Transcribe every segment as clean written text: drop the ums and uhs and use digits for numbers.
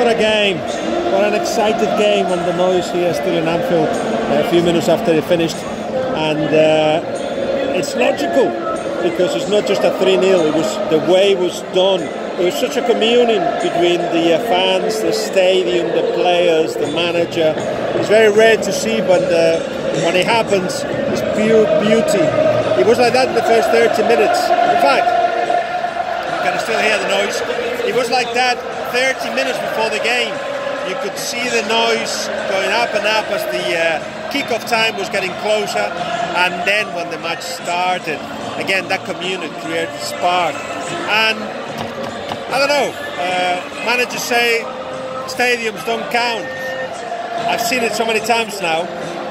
a game. What an excited game, and the noise here still in Anfield a few minutes after it finished. And it's logical, because it's not just a 3-0, it was the way it was done. There was such a communion between the fans, the stadium, the players, the manager. It's very rare to see, but when it happens, it's pure beauty. It was like that in the first 30 minutes. In fact, you can still hear the noise. It was like that 30 minutes before the game. You could see the noise going up and up as the kick-off time was getting closer. And then when the match started, again, that community created a spark. And I don't know, managers say stadiums don't count. I've seen it so many times now.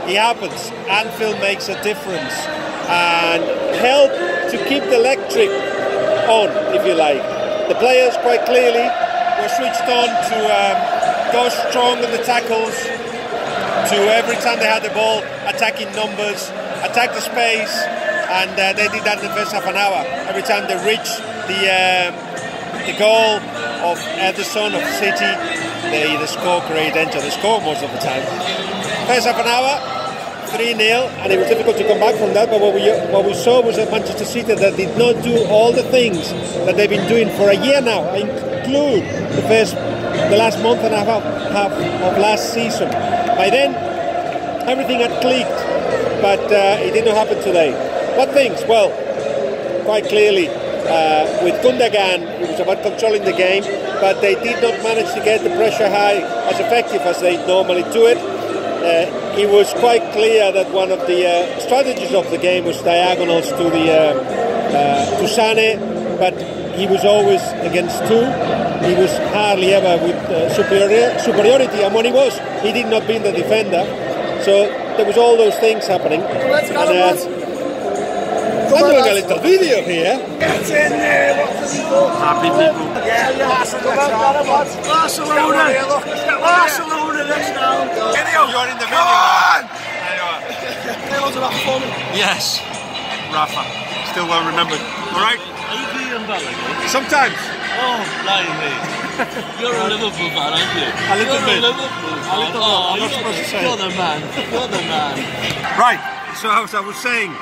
It happens. Anfield makes a difference and help to keep the electric on, if you like. The players quite clearly were switched on to go strong in the tackles, to every time they had the ball, attacking numbers, attack the space, and they did that in the first half an hour. Every time they reached the goal of Ederson of City, they score great danger. They score most of the time. First half an hour, 3-0, and it was difficult to come back from that. But what we saw was a Manchester City that did not do all the things that they've been doing for a year now. I include the last month and a half of last season. By then, everything had clicked, but it did not happen today. What things? Well, quite clearly, with Gundogan, it was about controlling the game, but they did not manage to get the pressure high as effective as they normally do it. It was quite clear that one of the strategies of the game was diagonals to Sané, but he was always against two. He was hardly ever with superiority, and when he was, he did not beat the defender. So there was all those things happening. I'm doing a little video here. Get in there, happy people. Barcelona. Barcelona next now. You're in the video. Yes, Rafa. Still well remembered. All right. Are you feeling better? Sometimes. Oh, blimey. You're a Liverpool fan, aren't you? A little bit. Liverpool fan. I'm not supposed to say. You're the man. You're the man. Right. So as I was saying,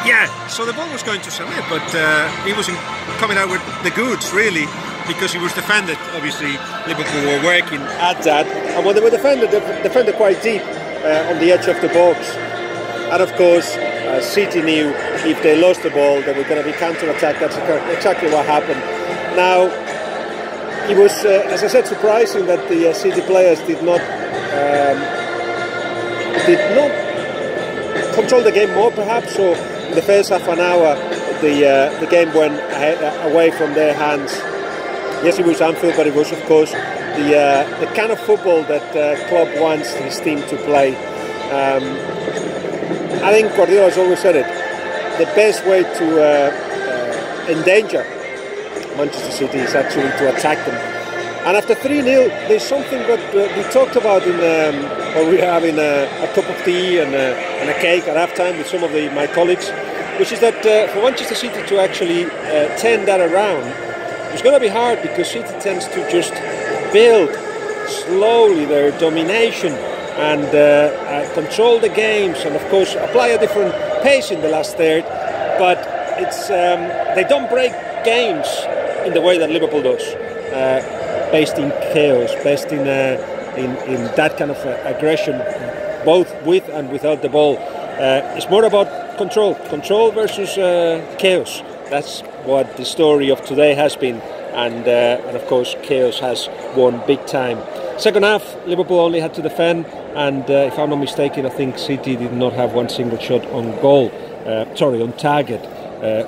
yeah. So the ball was going to Sané, but he wasn't coming out with the goods really, because he was defended. Obviously, Liverpool were working At that, and when they were defended, they defended quite deep on the edge of the box. And of course, City knew if they lost the ball, they were going to be counter-attacked. That's exactly what happened. Now, it was, as I said, surprising that the City players did not control the game more, perhaps. So in the first half an hour, the game went away from their hands. Yes, it was Anfield, but it was, of course, the kind of football that Klopp wants his team to play. I think Guardiola has always said it. The best way to endanger Manchester City is actually to attack them. And after 3-0, there's something that we talked about when we were having a cup of tea and a cake at halftime with some of my colleagues, which is that for Manchester City to actually turn that around, it's going to be hard, because City tends to just build slowly their domination and control the games, and of course apply a different pace in the last third. But it's they don't break games in the way that Liverpool does, based in chaos, based in that kind of aggression, both with and without the ball. It's more about control versus chaos. That's what the story of today has been, and of course chaos has won big time. Second half, Liverpool only had to defend, and if I'm not mistaken, I think City did not have one single shot on goal, on target,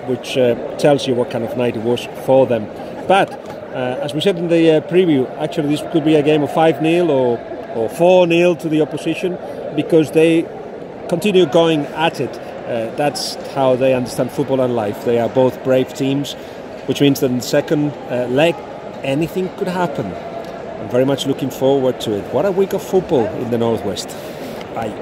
which tells you what kind of night it was for them. But as we said in the preview, actually this could be a game of 5-0 or 4-0 to the opposition, because they continue going at it. That's how they understand football and life. They are both brave teams, which means that in the second leg, anything could happen. I'm very much looking forward to it. What a week of football in the Northwest. Bye.